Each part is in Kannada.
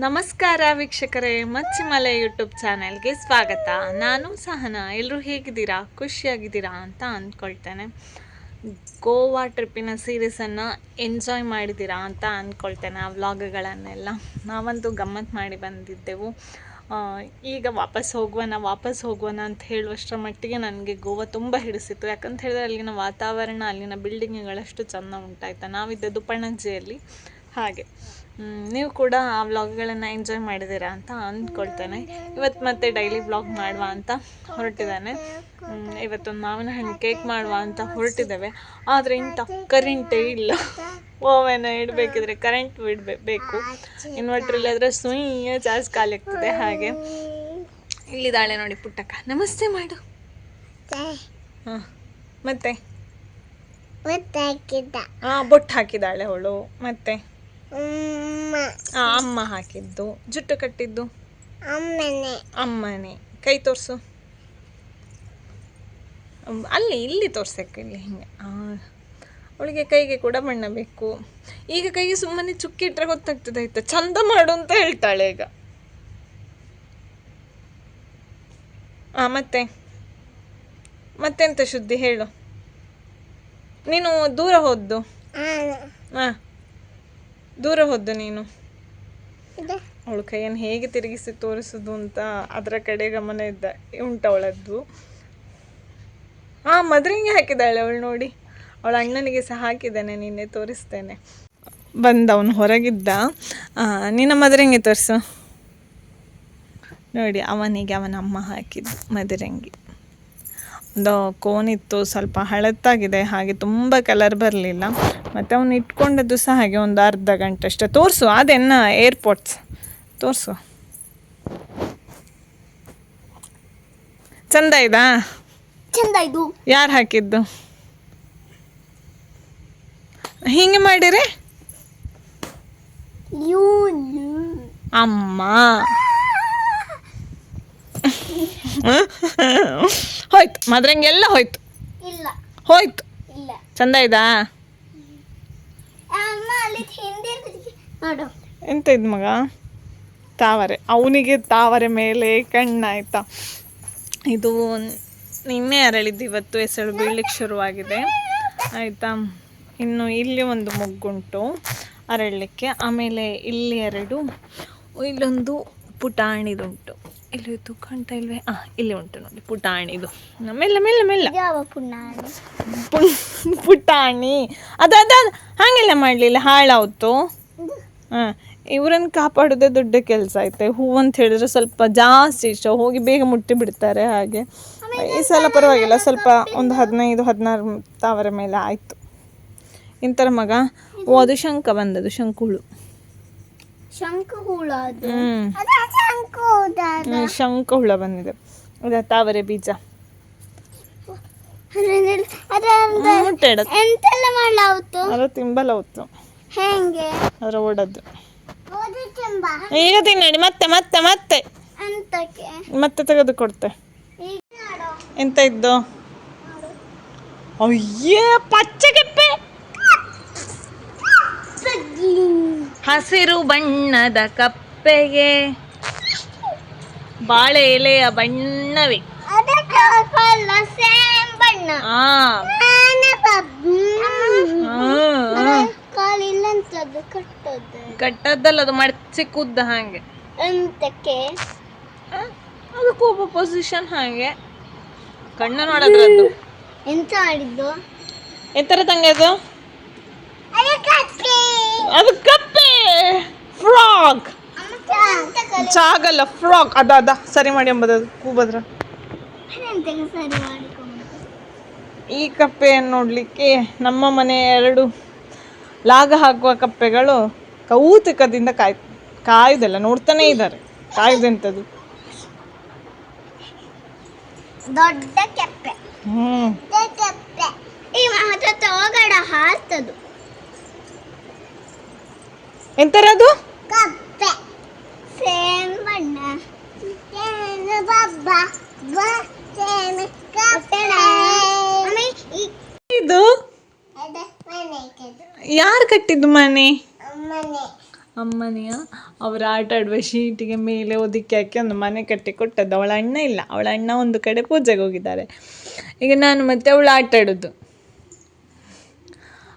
ನಮಸ್ಕಾರ ವೀಕ್ಷಕರೇ, ಮಚ್ಚಿಮಲೆ ಯೂಟ್ಯೂಬ್ ಚಾನೆಲ್ಗೆ ಸ್ವಾಗತ. ನಾನು ಸಹನಾ. ಎಲ್ಲರೂ ಹೇಗಿದ್ದೀರಾ, ಖುಷಿಯಾಗಿದ್ದೀರಾ ಅಂತ ಅಂದ್ಕೊಳ್ತೇನೆ. ಗೋವಾ ಟ್ರಿಪ್ಪಿನ ಸೀರೀಸನ್ನು ಎಂಜಾಯ್ ಮಾಡಿದ್ದೀರಾ ಅಂತ ಅಂದ್ಕೊಳ್ತೇನೆ. ಆ ವ್ಲಾಗ್ಗಳನ್ನೆಲ್ಲ ನಾವಂತೂ ಗಮ್ಮತ್ತು ಮಾಡಿ ಬಂದಿದ್ದೆವು. ಈಗ ವಾಪಸ್ ಹೋಗುವನ ಅಂತ ಹೇಳುವಷ್ಟರ ಮಟ್ಟಿಗೆ ನನಗೆ ಗೋವಾ ತುಂಬ ಹಿಡಿಸಿತ್ತು. ಯಾಕಂತ ಹೇಳಿದ್ರೆ ಅಲ್ಲಿನ ವಾತಾವರಣ, ಅಲ್ಲಿನ ಬಿಲ್ಡಿಂಗ್ಗಳಷ್ಟು ಚೆಂದ ಉಂಟಾಯ್ತಾ. ನಾವಿದ್ದದ್ದು ಪಣಜಿಯಲ್ಲಿ. ಹಾಗೆ ನೀವು ಕೂಡ ಆ ವ್ಲಾಗ್ಗಳನ್ನು ಎಂಜಾಯ್ ಮಾಡಿದ್ದೀರಾ ಅಂತ ಅಂದ್ಕೊಳ್ತೇನೆ. ಇವತ್ತು ಮತ್ತೆ ಡೈಲಿ ವ್ಲಾಗ್ ಮಾಡುವ ಅಂತ ಹೊರಟಿದ್ದಾನೆ. ಇವತ್ತೊಂದು ಮಾವಿನ ಹಣ್ಣು ಕೇಕ್ ಮಾಡುವ ಅಂತ ಹೊರಟಿದ್ದೇವೆ. ಆದರೆ ಇಂಥ ಕರೆಂಟೇ ಇಲ್ಲ. ಓವೆನ ಇಡಬೇಕಿದ್ರೆ ಕರೆಂಟ್ ಬಿಡಬೇಕು. ಇನ್ವರ್ಟ್ರಲ್ಲಿ ಆದರೆ ಸುಯ್ಯ ಚಾರ್ಜ್ ಖಾಲಿ ಆಗ್ತದೆ. ಹಾಗೆ ಇಲ್ಲಿದ್ದಾಳೆ ನೋಡಿ ಪುಟ್ಟಕ್ಕ. ನಮಸ್ತೆ ಮಾಡು. ಹಾಂ, ಮತ್ತೆ ಬೊಟ್ಟು ಹಾಕಿದ್ದಾಳೆ ಅವಳು. ಮತ್ತೆ ಅಮ್ಮ ಹಾಕಿದ್ದು. ಜುಟ್ಟು ಕಟ್ಟಿದ್ದು ಅಮ್ಮನೇ. ಕೈ ತೋರಿಸು. ಇಲ್ಲಿ ತೋರ್ಸಕ್ಕೆ, ಇಲ್ಲಿ ಹಿಂಗೆ. ಅವಳಿಗೆ ಕೈಗೆ ಕೂಡ ಬಣ್ಣ ಬೇಕು. ಈಗ ಕೈಗೆ ಸುಮ್ಮನೆ ಚುಕ್ಕಿಟ್ರೆ ಗೊತ್ತಾಗ್ತದೆ. ಆಯ್ತಾ, ಚಂದ ಮಾಡು ಅಂತ ಹೇಳ್ತಾಳೆ ಈಗ. ಮತ್ತೆಂತ ಶುದ್ಧಿ ಹೇಳು. ನೀನು ದೂರ ಹೋದ್ದು. ದೂರ ಹೋದ್ದು ನೀನು. ಅವಳು ಕೈಯನ್ನು ಹೇಗೆ ತಿರುಗಿಸಿ ತೋರಿಸೋದು ಅಂತ ಅದರ ಕಡೆ ಗಮನ ಉಂಟವಳದ್ದು. ಮದ್ರಂಗಿ ಹಾಕಿದ್ದಾಳೆ ಅವಳು ನೋಡಿ. ಅವಳ ಅಣ್ಣನಿಗೆ ಸಹ ಹಾಕಿದ್ದಾನೆ, ನಿನ್ನೆ ತೋರಿಸ್ತೇನೆ. ಅವನು ಹೊರಗಿದ್ದ. ನಿನ್ನ ಮದರಂಗಿ ತೋರಿಸು ನೋಡಿ. ಅವನಿಗೆ ಅವನ ಅಮ್ಮ ಹಾಕಿದ್ದು ಮದರಂಗಿ. ಒಂದು ಕೋನಿತ್ತು, ಸ್ವಲ್ಪ ಹಳತ್ತಾಗಿದೆ, ಹಾಗೆ ತುಂಬ ಕಲರ್ ಬರಲಿಲ್ಲ. ಮತ್ತು ಅವನು ಇಟ್ಕೊಂಡದ್ದು ಸಹ ಹಾಗೆ ಒಂದು ಅರ್ಧ ಗಂಟೆ ಅಷ್ಟೇ. ತೋರಿಸು ಅದೆನ್ನ ಏರ್ಪೋರ್ಟ್ಸ್ ತೋರಿಸು. ಚಂದ ಇದಾ? ಚಂದ ಇದು. ಯಾರು ಹಾಕಿದ್ದು? ಹೀಗೆ ಮಾಡಿರಿ ಅಮ್ಮ. ಹೋಯ್ತು ಮದ್ರಂಗಿ ಎಲ್ಲ ಹೋಯ್ತು. ಹೋಯ್ತು. ಚಂದ ಇದಾ? ಎಂತ ಇದ್ ಮಗ? ತಾವರೆ. ಅವನಿಗೆ ತಾವರೆ ಮೇಲೆ ಕಣ್ಣಾಯ್ತಾ. ಇದು ನಿನ್ನೆ ಅರಳಿದ್ದು, ಇವತ್ತು ಎಸಳು ಬೀಳಲಿಕ್ಕೆ ಶುರುವಾಗಿದೆ ಆಯಿತಾ. ಇನ್ನು ಇಲ್ಲಿ ಒಂದು ಮೊಗ್ಗುಂಟು ಅರಳಲಿಕ್ಕೆ. ಆಮೇಲೆ ಇಲ್ಲಿ 2, ಇಲ್ಲೊಂದು ಪುಟಾಣಿದುಂಟು. ಇಲ್ಲಿ ಕಾಣ್ತಾ ಇಲ್ವೇ? ಇಲ್ಲಿ ಉಂಟು ನೋಡಿ ಪುಟಾಣಿದು. ಮೆಲ್ಲ ಮೆಲ್ಲ ಮೆಲ್ಲ. ಪುಟಾಣಿ ಅದು ಹಾಗೆಲ್ಲ ಮಾಡಲಿಲ್ಲ, ಹಾಳಾಯ್ತು. ಇವರನ್ನು ಕಾಪಾಡೋದೇ ದೊಡ್ಡ ಕೆಲಸ ಐತೆ. ಹೂವು ಅಂತ ಹೇಳಿದ್ರೆ ಸ್ವಲ್ಪ ಜಾಸ್ತಿ ಇಷ್ಟ, ಹೋಗಿ ಬೇಗ ಮುಟ್ಟಿ ಬಿಡ್ತಾರೆ. ಹಾಗೆ ಈ ಸಲ ಪರವಾಗಿಲ್ಲ, ಸ್ವಲ್ಪ ಒಂದು 15-16 ತಾವರೆ ಮೇಲೆ ಆಯಿತು. ಇಂಥರ ಮಗ. ಅದು ಶಂಖ ಬಂದದ್ದು, ಶಂಕುಹುಳು. ಶಂಖ ಹುಳ ಬಂದಿದೆ. ಅದ ತಾವರೆ ಬೀಜ ಅದ ತಿಂಬಲ ಹೊತ್ತು ಅದರ ಓಡದ್ದು. ಈಗ ತಿನ್ನಡಿ. ಮತ್ತೆ ತೆಗೆದು ಕೊಡ್ತೆ. ಎಂತ ಇದ್ದು? ಅಯ್ಯೇ, ಪಚ್ಚೆಗೆಪ್ಪೆ. ಹಸಿರು ಬಣ್ಣದ ಕಪ್ಪೆಗೆ ಬಾಳೆ ಎಲೆಯ ಬಣ್ಣವೇ. ಕಟ್ಟದ್ದಲ್ಲ, ಅದು ಮಡಚಿ ಕೂದ್ದ ಹಾಗೆ. ಅದು ಕೂಪ ಪೊಸಿಷನ್ ಹಾಗೆ. ಕಣ್ಣ ನೋಡೋದ್ರದ್ದು. ಎಂತ ಮಾಡಿದ್ದು? ಎಂತರ ತಂಗ ಅದು? ಅದು ಕಪ್ಪೆ. ಫ್ರಾಗ್. ಚಾಗಲ್ಲ, ಫ್ರಾಗ್. ಅದ ಸರಿ ಮಾಡಿ ಎಂಬುದು ಕೂಬದ್ರ. ಈ ಕಪ್ಪೆಯನ್ನು ನೋಡ್ಲಿಕ್ಕೆ ನಮ್ಮ ಮನೆ 2 ಲಾಗ ಹಾಕುವ ಕಪ್ಪೆಗಳು ಕೌತುಕದಿಂದ ಕಾಯುವುದಿಲ್ಲ, ನೋಡ್ತಾನೆ ಇದ್ದಾರೆ. ಕಾಯುದೆಂತದು? ದೊಡ್ಡ ಕೆಪ್ಪೆ. ಹಾರ್ತದು. ಎಂತರದು? ಕಪ್ಪೆ. ಸೇಮ್ ಬಣ್ಣ. ಇದು ಯಾರು ಕಟ್ಟಿದ್ದು ಮನೆ? ಅಮ್ಮನೆಯ ಅವ್ರು ಆಟ ಆಡುವ ಶೀಟಿಗೆ ಮೇಲೆ ಒದಿಕೆ ಹಾಕಿ ಒಂದು ಮನೆ ಕಟ್ಟಿ ಕೊಟ್ಟದ್ದು. ಅವಳ ಅಣ್ಣ ಇಲ್ಲ, ಅವಳ ಅಣ್ಣ ಒಂದು ಕಡೆ ಪೂಜೆಗೆ ಹೋಗಿದ್ದಾರೆ. ಈಗ ನಾನು ಮತ್ತೆ ಅವಳು ಆಟ ಆಡೋದು.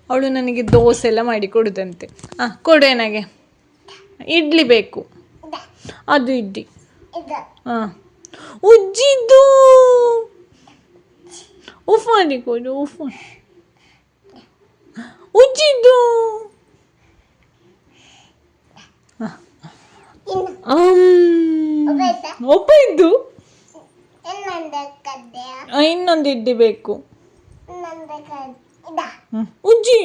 ಅವಳು ನನಗೆ ದೋಸೆ ಎಲ್ಲ ಮಾಡಿ ಕೊಡುದಂತೆ. ಕೊಡು ನನಗೆ ಇಡ್ಲಿ ಬೇಕು, ಅದು ಇಡ್ಲಿ. ಹಾಂ, ಉಜ್ಜಿದ್ದು ಉಫ್ ಮಾಡಿ ಕೊಡು, ಉಫ್ ಉಜ್ಜಿದ್ದು. ಒಬ್ಬ ಇದ್ದು ಇನ್ನೊಂದು ಇಡ್ಲಿ ಬೇಕು. ಉಜ್ಜಿ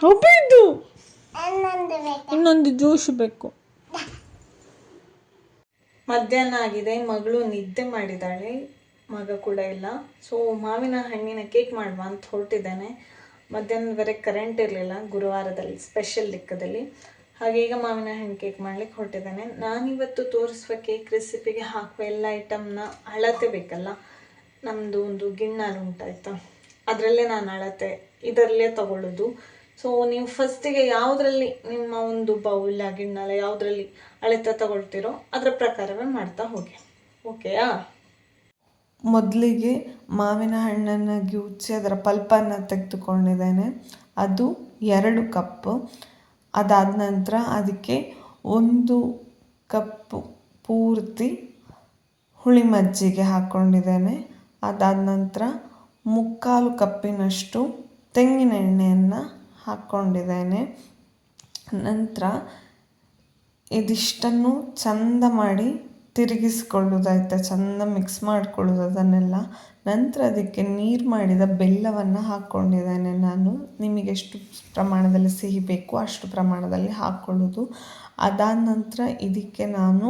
ಒಬ್ಬ ಇದ್ದು ಇನ್ನೊಂದು ಜ್ಯೂಸ್ ಬೇಕು. ಮಧ್ಯಾಹ್ನ ಆಗಿದೆ, ಮಗಳು ನಿದ್ದೆ ಮಾಡಿದ್ದಾಳೆ, ಮಗ ಕೂಡ ಇಲ್ಲ. ಸೊ ಮಾವಿನ ಹಣ್ಣಿನ ಕೇಕ್ ಮಾಡುವ ಅಂತ ಹೊರಟಿದ್ದಾನೆ. ಮಧ್ಯಾಹ್ನದವರೆಗೆ ಕರೆಂಟ್ ಇರಲಿಲ್ಲ ಗುರುವಾರದಲ್ಲಿ, ಸ್ಪೆಷಲ್ ಲೆಕ್ಕದಲ್ಲಿ. ಹಾಗೆ ಈಗ ಮಾವಿನ ಹಣ್ಣು ಕೇಕ್ ಮಾಡ್ಲಿಕ್ಕೆ ಹೊರಟಿದ್ದಾನೆ. ನಾನಿವತ್ತು ತೋರಿಸುವ ಕೇಕ್ ರೆಸಿಪಿಗೆ ಹಾಕುವ ಎಲ್ಲ ಐಟಮ್ನ ಅಳತೆ ಬೇಕಲ್ಲ. ನಮ್ಮದು ಒಂದು ಗಿಣ್ಣಾಲು ಉಂಟಾಯ್ತಾ, ಅದರಲ್ಲೇ ನಾನು ಅಳತೆ ಇದರಲ್ಲೇ ತಗೊಳ್ಳೋದು. ಸೊ ನೀವು ಫಸ್ಟಿಗೆ ಯಾವುದರಲ್ಲಿ ನಿಮ್ಮ ಒಂದು ಬೌಲ್ ಗಿಣ್ಣಾಲ ಯಾವುದರಲ್ಲಿ ಅಳತೆ ತಗೊಳ್ತೀರೋ ಅದರ ಪ್ರಕಾರವೇ ಮಾಡ್ತಾ ಹೋಗಿ. ಓಕೆಯಾ? ಮೊದಲಿಗೆ ಮಾವಿನ ಹಣ್ಣನ್ನು ಗಿವುಚಿ ಅದರ ಪಲ್ಪನ್ನು ತೆಗೆದುಕೊಂಡಿದ್ದೇನೆ. ಅದು 2 ಕಪ್ಪು. ಅದಾದ ನಂತರ ಅದಕ್ಕೆ 1 ಕಪ್ಪು ಪೂರ್ತಿ ಹುಳಿ ಮಜ್ಜಿಗೆ ಹಾಕ್ಕೊಂಡಿದ್ದೇನೆ. ಅದಾದ ನಂತರ 3/4 ಕಪ್ಪಿನಷ್ಟು ತೆಂಗಿನ ಎಣ್ಣೆಯನ್ನು ಹಾಕ್ಕೊಂಡಿದ್ದೇನೆ. ನಂತರ ಇದಿಷ್ಟನ್ನು ಚಂದ ಮಾಡಿ ತಿರುಗಿಸ್ಕೊಳ್ಳೋದಾಯ್ತಾ, ಚಂದ ಮಿಕ್ಸ್ ಮಾಡ್ಕೊಳ್ಳೋದು ಅದನ್ನೆಲ್ಲ. ನಂತರ ಅದಕ್ಕೆ ನೀರು ಮಾಡಿದ ಬೆಲ್ಲವನ್ನು ಹಾಕ್ಕೊಂಡಿದ್ದೇನೆ ನಾನು. ನಿಮಗೆ ಎಷ್ಟು ಪ್ರಮಾಣದಲ್ಲಿ ಸಿಹಿ ಬೇಕು ಅಷ್ಟು ಪ್ರಮಾಣದಲ್ಲಿ ಹಾಕ್ಕೊಳ್ಳೋದು. ಅದಾದ ನಂತರ ಇದಕ್ಕೆ ನಾನು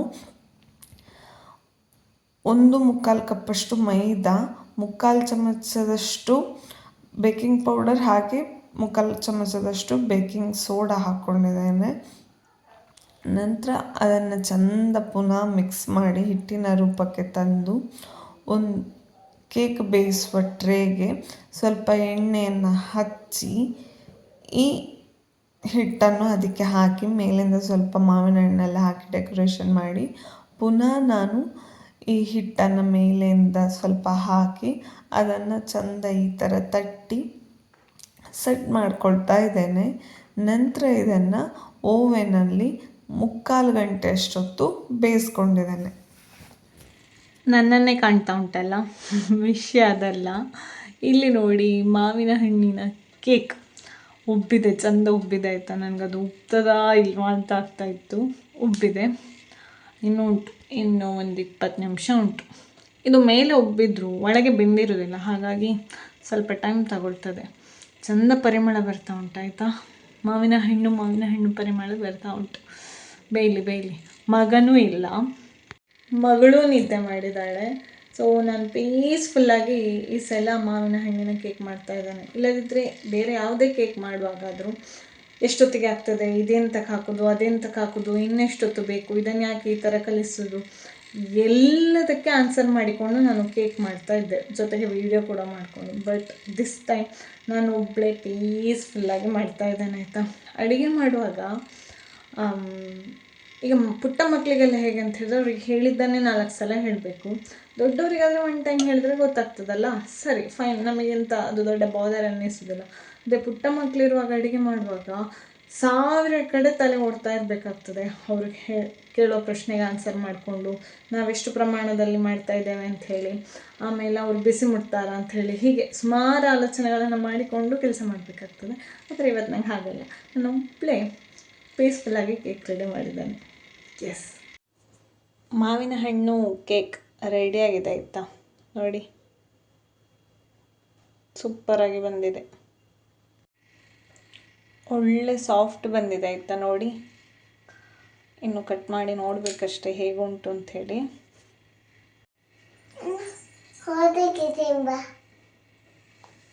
1/4 ಕಪ್ಪಷ್ಟು ಮೈದಾ, 3/4 ಚಮಚದಷ್ಟು ಬೇಕಿಂಗ್ ಪೌಡರ್, ಹಾಗೆ 3/4 ಚಮಚದಷ್ಟು ಬೇಕಿಂಗ್ ಸೋಡಾ ಹಾಕ್ಕೊಂಡಿದ್ದೇನೆ. ನಂತರ ಅದನ್ನು ಚಂದ ಪುನಃ ಮಿಕ್ಸ್ ಮಾಡಿ ಹಿಟ್ಟಿನ ರೂಪಕ್ಕೆ ತಂದು ಒಂದು ಕೇಕ್ ಬೇಯಿಸುವ ಟ್ರೇಗೆ ಸ್ವಲ್ಪ ಎಣ್ಣೆಯನ್ನು ಹಚ್ಚಿ ಈ ಹಿಟ್ಟನ್ನು ಅದಕ್ಕೆ ಹಾಕಿ ಮೇಲಿಂದ ಸ್ವಲ್ಪ ಮಾವಿನ ಹಣ್ಣೆಲ್ಲ ಹಾಕಿ ಡೆಕೋರೇಷನ್ ಮಾಡಿ ಪುನಃ ನಾನು ಈ ಹಿಟ್ಟನ್ನು ಮೇಲಿಂದ ಸ್ವಲ್ಪ ಹಾಕಿ ಅದನ್ನು ಚಂದ ಈ ಥರ ತಟ್ಟಿ ಸೆಟ್ ಮಾಡ್ಕೊಳ್ತಾ ಇದ್ದೇನೆ. ನಂತರ ಇದನ್ನು ಓವೆನಲ್ಲಿ 3/4 ಗಂಟೆ ಅಷ್ಟೊತ್ತು ಬೇಯಿಸ್ಕೊಂಡಿದ್ದೇನೆ. ನನ್ನನ್ನೇ ಕಾಣ್ತಾ ಉಂಟಲ್ಲ, ವಿಷಯ ಅದಲ್ಲ. ಇಲ್ಲಿ ನೋಡಿ, ಮಾವಿನ ಹಣ್ಣಿನ ಕೇಕ್ ಉಬ್ಬಿದೆ, ಚಂದ ಉಬ್ಬಿದೆ ಆಯಿತಾ. ನನಗದು ಉಬ್ತದಾ ಇಲ್ವಾ ಅಂತ ಆಗ್ತಾಯಿತ್ತು. ಉಬ್ಬಿದೆ, ಇನ್ನೂ ಉಂಟು, ಇನ್ನೂ ಒಂದು 20 ನಿಮಿಷ ಉಂಟು. ಇದು ಮೇಲೆ ಉಬ್ಬಿದ್ರು ಒಳಗೆ ಬೆಂದಿರೋದಿಲ್ಲ, ಹಾಗಾಗಿ ಸ್ವಲ್ಪ ಟೈಮ್ ತಗೊಳ್ತದೆ. ಚಂದ ಪರಿಮಳ ಬರ್ತಾ ಉಂಟಾಯ್ತಾ. ಮಾವಿನ ಹಣ್ಣು ಪರಿಮಳ ಬರ್ತಾ ಉಂಟು. ಬೇಯಲಿ. ಮಗನೂ ಇಲ್ಲ, ಮಗಳೂ ನಿದ್ದೆ ಮಾಡಿದ್ದಾಳೆ. ಸೊ ನಾನು ಪೀಸ್ಫುಲ್ಲಾಗಿ ಈ ಸಲ ಮಾವಿನ ಹಣ್ಣಿನ ಕೇಕ್ ಮಾಡ್ತಾ ಇದ್ದಾನೆ. ಇಲ್ಲದಿದ್ದರೆ ಬೇರೆ ಯಾವುದೇ ಕೇಕ್ ಮಾಡುವಾಗಾದರೂ ಎಷ್ಟೊತ್ತಿಗೆ ಆಗ್ತದೆ, ಇದೆಂತಕ್ಕೆ ಹಾಕೋದು, ಅದೆಂತಕ್ಕೆ ಹಾಕೋದು, ಇನ್ನೆಷ್ಟೊತ್ತು ಬೇಕು, ಇದನ್ನು ಯಾಕೆ ಈ ಥರ ಕಲಿಸೋದು, ಎಲ್ಲದಕ್ಕೆ ಆನ್ಸರ್ ಮಾಡಿಕೊಂಡು ನಾನು ಕೇಕ್ ಮಾಡ್ತಾ ಇದ್ದೆ, ಜೊತೆಗೆ ವಿಡಿಯೋ ಕೂಡ ಮಾಡಿಕೊಂಡು. ಬಟ್ ದಿಸ್ ಟೈಮ್ ನಾನು ಒಬ್ಬಳೇ ಪೀಸ್ಫುಲ್ಲಾಗಿ ಮಾಡ್ತಾ ಇದ್ದೇನೆ ಆಯಿತಾ. ಅಡುಗೆ ಮಾಡುವಾಗ ಈಗ ಪುಟ್ಟ ಮಕ್ಕಳಿಗೆಲ್ಲ ಹೇಗೆ ಅಂತ ಹೇಳಿದ್ರೆ ಅವ್ರಿಗೆ ಹೇಳಿದ್ದನ್ನೇ 4 ಸಲ ಹೇಳಬೇಕು. ದೊಡ್ಡವರಿಗಾದರೆ 1 ಟೈಮ್ ಹೇಳಿದ್ರೆ ಗೊತ್ತಾಗ್ತದಲ್ಲ, ಸರಿ ಫೈನ್, ನಮಗೆಂತ ಅದು ದೊಡ್ಡ ಬಾದರ್ ಅನ್ನಿಸೋದಿಲ್ಲ. ಅದೇ ಪುಟ್ಟ ಮಕ್ಕಳಿರುವಾಗ ಅಡುಗೆ ಮಾಡುವಾಗ 1000 ಕಡೆ ತಲೆ ಓಡ್ತಾ ಇರಬೇಕಾಗ್ತದೆ. ಅವ್ರಿಗೆ ಕೇಳೋ ಪ್ರಶ್ನೆಗೆ ಆನ್ಸರ್ ಮಾಡಿಕೊಂಡು ನಾವೆಷ್ಟು ಪ್ರಮಾಣದಲ್ಲಿ ಮಾಡ್ತಾ ಇದ್ದೇವೆ ಅಂಥೇಳಿ, ಆಮೇಲೆ ಅವ್ರು ಬಿಸಿ ಮುಟ್ತಾರಾ ಅಂಥೇಳಿ, ಹೀಗೆ ಸುಮಾರು ಆಲೋಚನೆಗಳನ್ನು ಮಾಡಿಕೊಂಡು ಕೆಲಸ ಮಾಡಬೇಕಾಗ್ತದೆ. ಆದರೆ ಇವತ್ತು ನಂಗೆ ಹಾಗಲ್ಲ, ನಾನು ಒಬ್ಬಳೇ ಪೀಸ್ಫುಲ್ಲಾಗಿ ಕೇಕ್ ರೆಡಿ ಮಾಡಿದ್ದಾನೆ. ಎಸ್, ಮಾವಿನ ಹಣ್ಣು ಕೇಕ್ ರೆಡಿಯಾಗಿದೆ ಆಯಿತಾ. ನೋಡಿ, ಸೂಪರಾಗಿ ಬಂದಿದೆ, ಒಳ್ಳೆ ಸಾಫ್ಟ್ ಬಂದಿದೆ ಆಯಿತಾ. ನೋಡಿ, ಇನ್ನು ಕಟ್ ಮಾಡಿ ನೋಡಬೇಕಷ್ಟೇ ಹೇಗುಂಟು ಅಂಥೇಳಿ.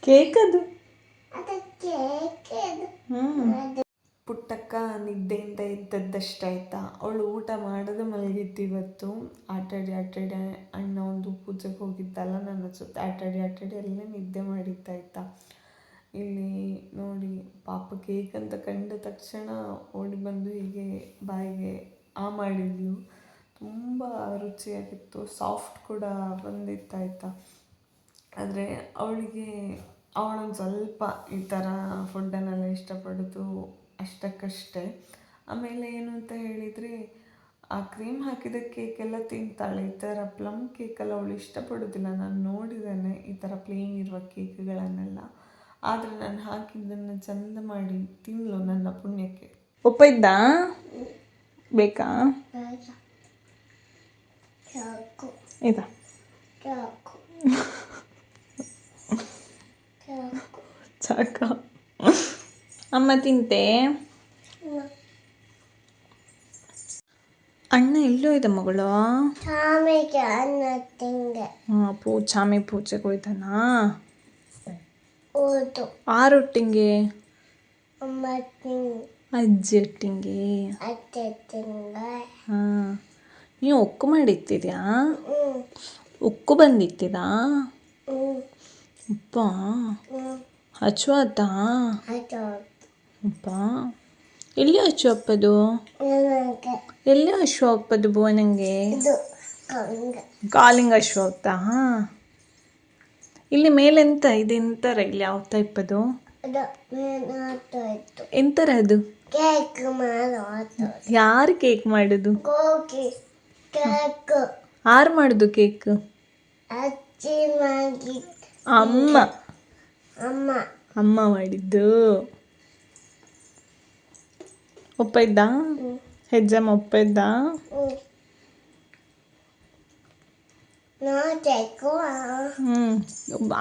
ಕೇಕ್ ಅದು. ಪುಟ್ಟಕ್ಕ ನಿದ್ದೆಯಿಂದ ಎದ್ದದ್ದಷ್ಟೇ ಆಯಿತಾ. ಅವಳು ಊಟ ಮಾಡೋದು ಮಲಗಿದ್ದು ಇವತ್ತು. ಆಟಾಡಿ ಅಣ್ಣ ಒಂದು ಪೂಜೆಗೆ ಹೋಗಿದ್ದಲ್ಲ, ನನ್ನ ಜೊತೆ ಆಟಾಡಿ ಅಲ್ಲೇ ನಿದ್ದೆ ಮಾಡಿದ್ದಾಯ್ತಾ. ಇಲ್ಲಿ ನೋಡಿ ಪಾಪ ಕೇಕ್ ಅಂತ ಕಂಡ ತಕ್ಷಣ ಓಡಿ ಬಂದು ಹೀಗೆ ಬಾಯಿಗೆ ಮಾಡಿದ್ಲು. ತುಂಬ ರುಚಿಯಾಗಿತ್ತು, ಸಾಫ್ಟ್ ಕೂಡ ಬಂದಿತ್ತಾಯ್ತಾ. ಆದರೆ ಅವಳೊಂದು ಸ್ವಲ್ಪ ಈ ಥರ ಫುಡ್ಡನ್ನೆಲ್ಲ ಇಷ್ಟಪಡೋದು ಅಷ್ಟಕ್ಕಷ್ಟೇ. ಆಮೇಲೆ ಏನು ಅಂತ ಹೇಳಿದರೆ, ಆ ಕ್ರೀಮ್ ಹಾಕಿದ ಕೇಕೆಲ್ಲ ತಿಂತಾಳೆ. ಈ ಥರ ಪ್ಲಮ್ ಕೇಕೆಲ್ಲ ಅವಳು ಇಷ್ಟಪಡೋದಿಲ್ಲ. ನಾನು ನೋಡಿದ್ದೇನೆ ಈ ಥರ ಪ್ಲೇನ್ ಇರುವ ಕೇಕ್ಗಳನ್ನೆಲ್ಲ. ಆದರೆ ನಾನು ಹಾಕಿದ್ದನ್ನು ಚಂದ ಮಾಡಿ ತಿನ್ನಲು ನನ್ನ ಪುಣ್ಯಕ್ಕೆ. ಉಪ್ಪ ಇದ್ದ ಬೇಕಾ ಇದ ಚಾಕ ಅಮ್ಮ ತಿಂತೆ. ಅಣ್ಣ ಎಲ್ಲೋ ಇದೆ ಮಗಳು? ಚಾಮಿ ಪೂಜೆಗೆ ಹೋಯ್ತಾನಾ? ಆರೊಟ್ಟಿಂಗೆ ಅಜ್ಜಿ ಒಟ್ಟಿಂಗೆ. ಹಾಂ, ನೀವು ಉಕ್ಕು ಮಾಡಿತ್ತಿದ್ಯಾ? ಉಕ್ಕು ಬಂದಿತ್ತಿದಾ? ಅಪ್ಪ ಹಚ್ಚುವಾತ ಅಪ್ಪ. ಎಲ್ಲಿ ಹಚ್ಚು ಅಪ್ಪದು? ಎಲ್ಲಿ ಹಶು ಅಪ್ಪದು ಭುವನಂಗೆ? ಕಾಲಿಂಗ್ ಹಶು ಆಗ್ತಾ? ಹಾಂ. ಇಲ್ಲಿ ಮೇಲೆಂತ ಇದೆಂತರ? ಇಲ್ಲಿ ಯಾವ ಟೈಪದು? ಎಂತರ ಅದು? ಯಾರು ಕೇಕ್ ಮಾಡೋದು? ಯಾರು ಮಾಡೋದು ಕೇಕ್? ಅಮ್ಮ ಮಾಡಿದ್ದು. ಉಪ್ಪ ಇದ್ದ? ಹೆಜ್ಜಮ್ಮ ಉಪ್ಪ ಇದ್ದ?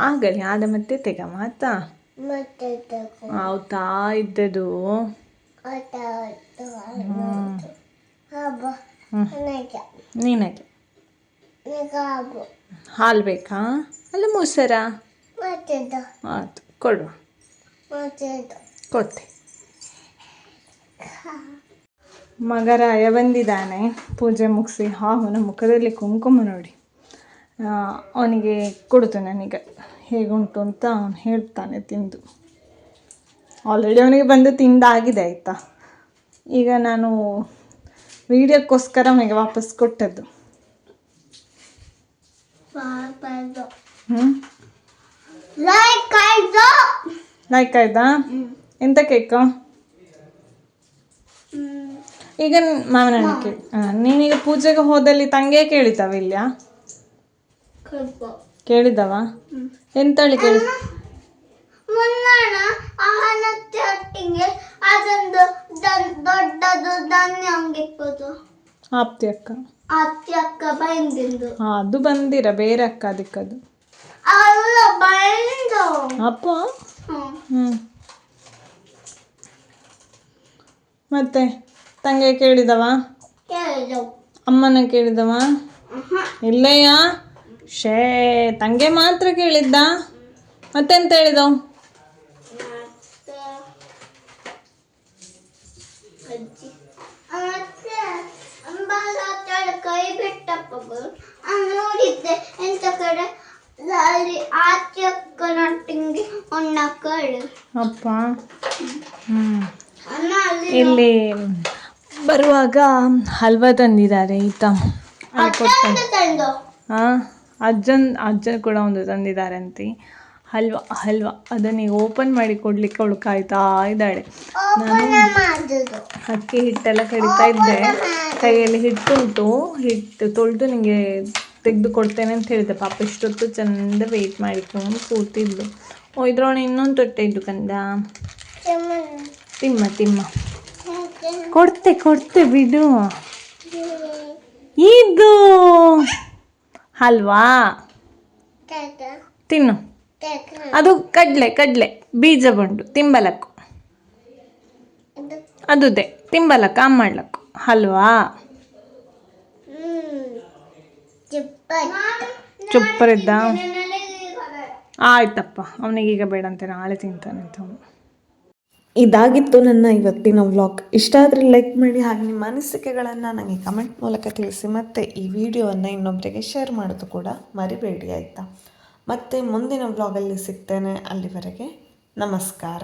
ಆಗಲಿ ಆದ ಮತ್ತೆ ತೆಗ ಮಾತ ಹೌದಾ ಇದ್ದದು. ನೀನಾಗೆ ಹಾಲು ಬೇಕಾ? ಅಲ್ಲ ಮೊಸರ? ಆಯ್ತು ಕೊಡುವ, ಕೊಡ್ತೆ. ಮಗರಾಯ ಬಂದಿದ್ದಾನೆ ಪೂಜೆ ಮುಗಿಸಿ. ಅವನ ಮುಖದಲ್ಲಿ ಕುಂಕುಮ ನೋಡಿ. ಅವನಿಗೆ ಕೊಡ್ತು ನನಗ ಹೇಗುಂಟು ಅಂತ ಅವನು ಹೇಳ್ತಾನೆ ತಿಂದು. ಆಲ್ರೆಡಿ ಅವನಿಗೆ ಬಂದು ತಿಂದಾಗಿದೆ ಆಯಿತಾ. ಈಗ ನಾನು ವಿಡಿಯೋಕ್ಕೋಸ್ಕರ ಅವನಿಗೆ ವಾಪಸ್ ಕೊಟ್ಟದ್ದು. ಲೈಕ್ ಆಯ್ತಾ? ಎಂತ ಕೇಕು? ಈಗ ಮಾವಿನ ಹಣ್ಣು ಕೇಕ್. ನೀನೀಗ ಪೂಜೆಗೆ ಹೋದಲ್ಲಿ ತಂಗೆ ಕೇಳಿದ್ದಾವ? ಇಲ್ಯಾ ಕೇಳಿದವ? ಎಂತಳಿ ಕೇಳಿ? ಆಪ್ತಿ ಅಕ್ಕ. ಅದು ಬಂದಿರ ಬೇರೆ ಅಕ್ಕ ಅದಕ್ಕದು ಅಪ್ಪ. ಮತ್ತೆ ತಂಗೆ ಕೇಳಿದವ? ಅಮ್ಮನ ಕೇಳಿದವ? ಇಲ್ಲಯ್ಯ ಶೇ ತಂಗೆ ಮಾತ್ರ ಕೇಳಿದ್ದ. ಮತ್ತೆಂತ ಹೇಳಿದವು? ಕೈ ಬಿಟ್ಟಪ್ಪ ನೋಡಿದ್ದೆ ಎಂತ ಕಡೆ ಆಚೆಂಗೆ ಅಪ್ಪ. ಇಲ್ಲಿ ಬರುವಾಗ ಹಲ್ವಾ ತಂದಿದ್ದಾರೆ ಈತ. ಹಾಂ, ಅಜ್ಜನ ಕೂಡ ಒಂದು ತಂದಿದ್ದಾರೆ ಅಂತೆ ಹಲ್ವಾ. ಅದನ್ನೀಗ ಓಪನ್ ಮಾಡಿ ಕೊಡ್ಲಿಕ್ಕೆ ಅವಳು ಕಾಯ್ತಾ ಇದ್ದಾಳೆ. ನಾನು ಅಕ್ಕಿ ಹಿಟ್ಟೆಲ್ಲ ಕಡಿತಾ ಇದ್ದೆ. ಕೈಯಲ್ಲಿ ಹಿಟ್ಟು ತೊಳೆದು ನಿಮಗೆ ತೆಗೆದು ಕೊಡ್ತೇನೆ ಅಂತ ಹೇಳಿದೆ. ಪಾಪ ಇಷ್ಟೊತ್ತು ಚಂದ ವೆಯ್ಟ್ ಮಾಡಿಕೊಂಡು ಕೂತಿದ್ಲು. ಇದ್ರೊಳಗೆ ಇನ್ನೊಂದು ತೊಟ್ಟೆ ಇದ್ದು ಕಂದ. ತಿಮ್ಮ ಕೊಡ್ತೆ ಬಿಡು. ಇದು ಹಲ್ವಾ ತಿನ್ನು. ಅದು ಕಡ್ಲೆ ಬೀಜ ಬಂಡು ತಿಂಬಲಕ್ಕು. ಅದುದೇ ತಿಂಬಲಕ್ಕ ಮಾಡ್ಲಕ್ಕು ಹಲ್ವಾ. ಚುಪ್ಪರ್ ಇದ್ದ. ಆಯ್ತಪ್ಪ, ಅವನಿಗೀಗ ಬೇಡ ಅಂತ ನಾಳೆ ತಿಂತಾನೆ ಅಂತ ಅವನು. ಇದಾಗಿತ್ತು ನನ್ನ ಇವತ್ತಿನ ವ್ಲಾಗ್. ಇಷ್ಟ ಆದರೆ ಲೈಕ್ ಮಾಡಿ, ಹಾಗೆ ನಿಮ್ಮ ಅನಿಸಿಕೆಗಳನ್ನು ನನಗೆ ಕಮೆಂಟ್ ಮೂಲಕ ತಿಳಿಸಿ. ಮತ್ತು ಈ ವಿಡಿಯೋವನ್ನು ಇನ್ನೊಬ್ಬರಿಗೆ ಶೇರ್ ಮಾಡೋದು ಕೂಡ ಮರಿಬೇಡಿ ಆಯಿತಾ. ಮತ್ತು ಮುಂದಿನ ವ್ಲಾಗಲ್ಲಿ ಸಿಗ್ತೇನೆ. ಅಲ್ಲಿವರೆಗೆ ನಮಸ್ಕಾರ.